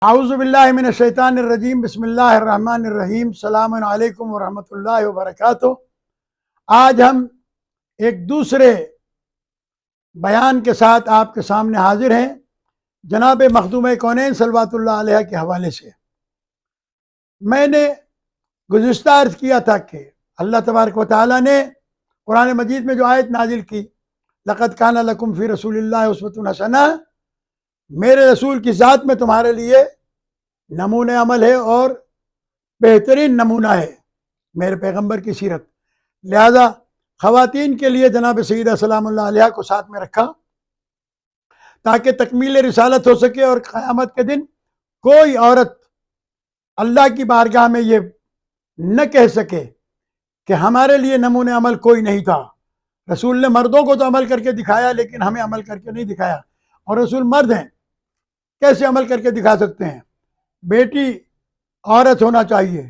اعوذ باللہ من الشیطان الرجیم، بسم اللہ الرحمن الرحیم۔ السلام علیکم ورحمۃ اللہ وبرکاتہ۔ آج ہم ایک دوسرے بیان کے ساتھ آپ کے سامنے حاضر ہیں، جناب مخدوم کونین صلوات اللہ علیہ کے حوالے سے۔ میں نے گزشتہ عرض کیا تھا کہ اللہ تبارک و تعالیٰ نے قرآن مجید میں جو آیت نازل کی، لقد کان لکم فی رسول اللہ اسوۃ حسنہ، میرے رسول کی ذات میں تمہارے لیے نمونہ عمل ہے اور بہترین نمونہ ہے میرے پیغمبر کی سیرت۔ لہذا خواتین کے لیے جناب سیدہ سلام اللہ علیہ کو ساتھ میں رکھا تاکہ تکمیل رسالت ہو سکے، اور قیامت کے دن کوئی عورت اللہ کی بارگاہ میں یہ نہ کہہ سکے کہ ہمارے لیے نمونہ عمل کوئی نہیں تھا۔ رسول نے مردوں کو تو عمل کر کے دکھایا، لیکن ہمیں عمل کر کے نہیں دکھایا، اور رسول مرد ہیں، کیسے عمل کر کے دکھا سکتے ہیں؟ بیٹی عورت ہونا چاہیے،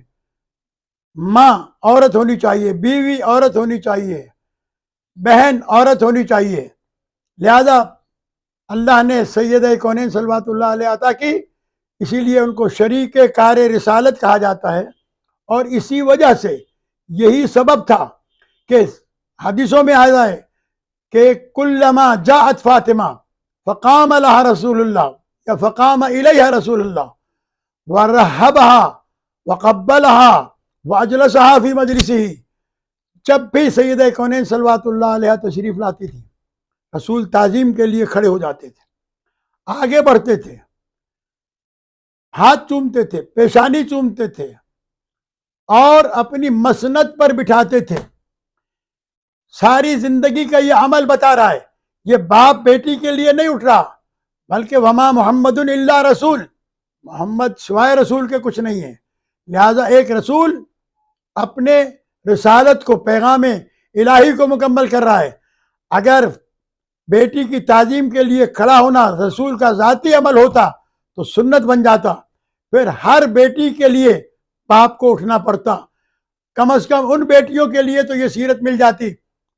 ماں عورت ہونی چاہیے، بیوی عورت ہونی چاہیے، بہن عورت ہونی چاہیے۔ لہذا اللہ نے سیدہ کونین صلوات اللہ علیہ عطا کی، اسی لیے ان کو شریک کار رسالت کہا جاتا ہے، اور اسی وجہ سے یہی سبب تھا کہ حدیثوں میں آیا ہے کہ کلما جاءت فاطمہ فقام لها رسول اللہ یا فقام الیہا رسول اللہ وَرَحَّبَهَا وَقَبَّلَهَا وَأَجْلَسَهَا فِي مَجْلِسِهِ، جب بھی سیدہ کونین صلوات اللہ علیہ تشریف لاتی تھی، رسول تعظیم کے لیے کھڑے ہو جاتے تھے، آگے بڑھتے تھے، ہاتھ چومتے تھے، پیشانی چومتے تھے، اور اپنی مسند پر بٹھاتے تھے۔ ساری زندگی کا یہ عمل بتا رہا ہے، یہ باپ بیٹی کے لیے نہیں اٹھ رہا، بلکہ وما محمد الا رسول، محمد سوائے رسول کے کچھ نہیں ہے۔ لہذا ایک رسول اپنے رسالت کو، پیغام الہی کو مکمل کر رہا ہے۔ اگر بیٹی کی تعظیم کے لیے کھڑا ہونا رسول کا ذاتی عمل ہوتا تو سنت بن جاتا، پھر ہر بیٹی کے لیے باپ کو اٹھنا پڑتا۔ کم از کم ان بیٹیوں کے لیے تو یہ سیرت مل جاتی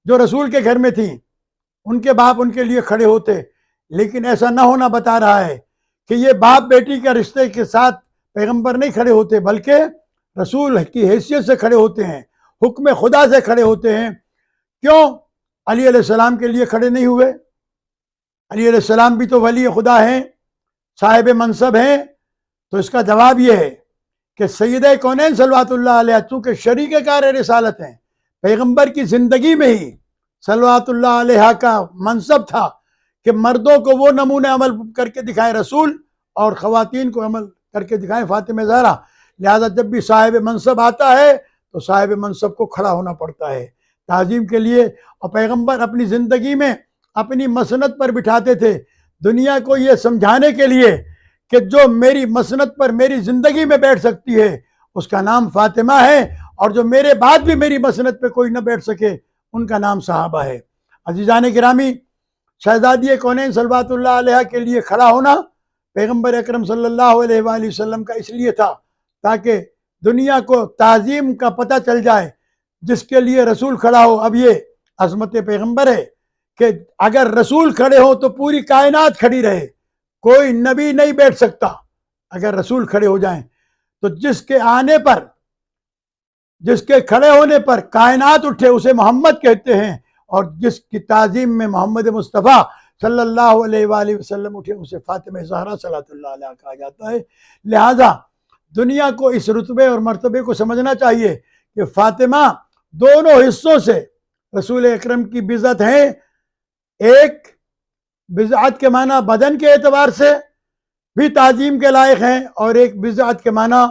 جو رسول کے گھر میں تھیں، ان کے باپ ان کے لیے کھڑے ہوتے، لیکن ایسا نہ ہونا بتا رہا ہے کہ یہ باپ بیٹی کے رشتے کے ساتھ پیغمبر نہیں کھڑے ہوتے، بلکہ رسول کی حیثیت سے کھڑے ہوتے ہیں، حکم خدا سے کھڑے ہوتے ہیں۔ کیوں علی علیہ السلام کے لیے کھڑے نہیں ہوئے؟ علی علیہ السلام بھی تو ولی خدا ہیں، صاحب منصب ہیں۔ تو اس کا جواب یہ ہے کہ سیدہ کونین صلوات اللہ علیہ چونکہ شریک کار رسالت ہیں، پیغمبر کی زندگی میں ہی صلوات اللہ علیہ کا منصب تھا کہ مردوں کو وہ نمونہ عمل کر کے دکھائیں رسول، اور خواتین کو عمل کر کے دکھائیں فاطمہ زہرا۔ لہذا جب بھی صاحب منصب آتا ہے تو صاحب منصب کو کھڑا ہونا پڑتا ہے تعظیم کے لیے۔ اور پیغمبر اپنی زندگی میں اپنی مسند پر بٹھاتے تھے، دنیا کو یہ سمجھانے کے لیے کہ جو میری مسند پر میری زندگی میں بیٹھ سکتی ہے اس کا نام فاطمہ ہے، اور جو میرے بعد بھی میری مسند پہ کوئی نہ بیٹھ سکے ان کا نام صحابہ ہے۔ عزیزان گرامی، شہزادی کونین صلوات اللہ علیہ کے لیے کھڑا ہونا پیغمبر اکرم صلی اللہ علیہ وآلہ وسلم کا اس لیے تھا تاکہ دنیا کو تعظیم کا پتہ چل جائے، جس کے لیے رسول کھڑا ہو۔ اب یہ عظمت پیغمبر ہے کہ اگر رسول کھڑے ہو تو پوری کائنات کھڑی رہے، کوئی نبی نہیں بیٹھ سکتا۔ اگر رسول کھڑے ہو جائیں تو جس کے آنے پر، جس کے کھڑے ہونے پر کائنات اٹھے اسے محمد کہتے ہیں، اور جس کی تعظیم میں محمد مصطفیٰ صلی اللہ علیہ وآلہ وسلم اٹھے اسے فاطمہ زہرا صلوات اللہ علیہ کہا جاتا ہے۔ لہذا دنیا کو اس رتبے اور مرتبے کو سمجھنا چاہیے کہ فاطمہ دونوں حصوں سے رسول اکرم کی بضعت ہیں۔ ایک بضعت کے معنی بدن کے اعتبار سے بھی تعظیم کے لائق ہیں، اور ایک بضعت کے معنی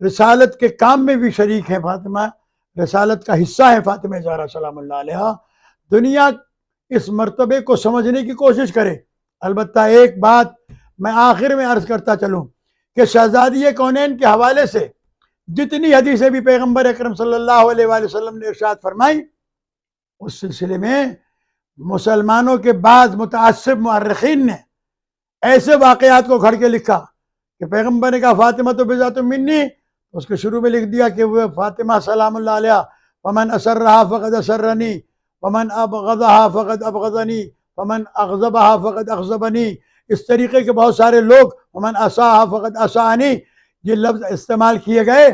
رسالت کے کام میں بھی شریک ہیں۔ فاطمہ رسالت کا حصہ ہے، فاطمہ زہرا سلام اللہ علیہ۔ دنیا اس مرتبے کو سمجھنے کی کوشش کرے۔ البتہ ایک بات میں آخر میں عرض کرتا چلوں کہ شہزادی کونین کے حوالے سے جتنی حدیثیں بھی پیغمبر اکرم صلی اللہ علیہ وآلہ وسلم نے ارشاد فرمائی، اس سلسلے میں مسلمانوں کے بعض متعصب مؤرخین نے ایسے واقعات کو گھڑ کے لکھا کہ پیغمبر نے کہا فاطمہ تو بضعۃ منی، اس کے شروع میں لکھ دیا کہ وہ فاطمہ سلام اللہ علیہ ومن اسرھا فقد اسرنی ومن ابغضھا فقد ابغضنی ومن اغضبھا فقد اغضبنی۔ اس طریقے کے بہت سارے لوگ ومن عصاها فقد عصانی، یہ لفظ استعمال کیے گئے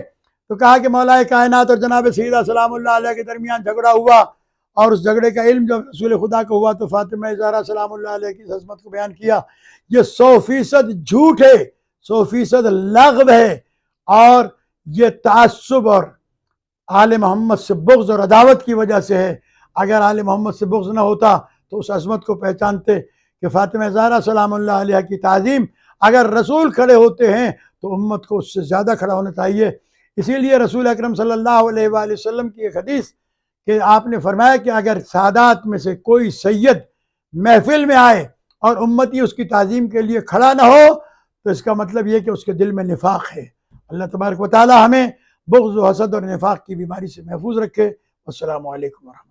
تو کہا کہ مولا کائنات اور جناب سیدہ سلام اللہ علیہ کے درمیان جھگڑا ہوا، اور اس جھگڑے کا علم جب رسول خدا کو ہوا تو فاطمہ زہرا سلام اللہ علیہ کی عظمت کو بیان کیا۔ یہ 100% جھوٹ ہے، 100% لغو ہے، اور یہ تعصب اور آل محمد سے بغض اور عداوت کی وجہ سے ہے۔ اگر آل محمد سے بغض نہ ہوتا تو اس عظمت کو پہچانتے کہ فاطمہ زہرا سلام اللہ علیہ کی تعظیم اگر رسول کھڑے ہوتے ہیں تو امت کو اس سے زیادہ کھڑا ہونا چاہیے۔ اسی لیے رسول اکرم صلی اللہ علیہ وآلہ وسلم کی ایک حدیث کہ آپ نے فرمایا کہ اگر سادات میں سے کوئی سید محفل میں آئے اور امتی اس کی تعظیم کے لیے کھڑا نہ ہو تو اس کا مطلب یہ کہ اس کے دل میں نفاق ہے۔ اللہ تبارک و تعالی ہمیں بغض و حسد اور نفاق کی بیماری سے محفوظ رکھے۔ السلام علیکم ورحمۃ اللہ۔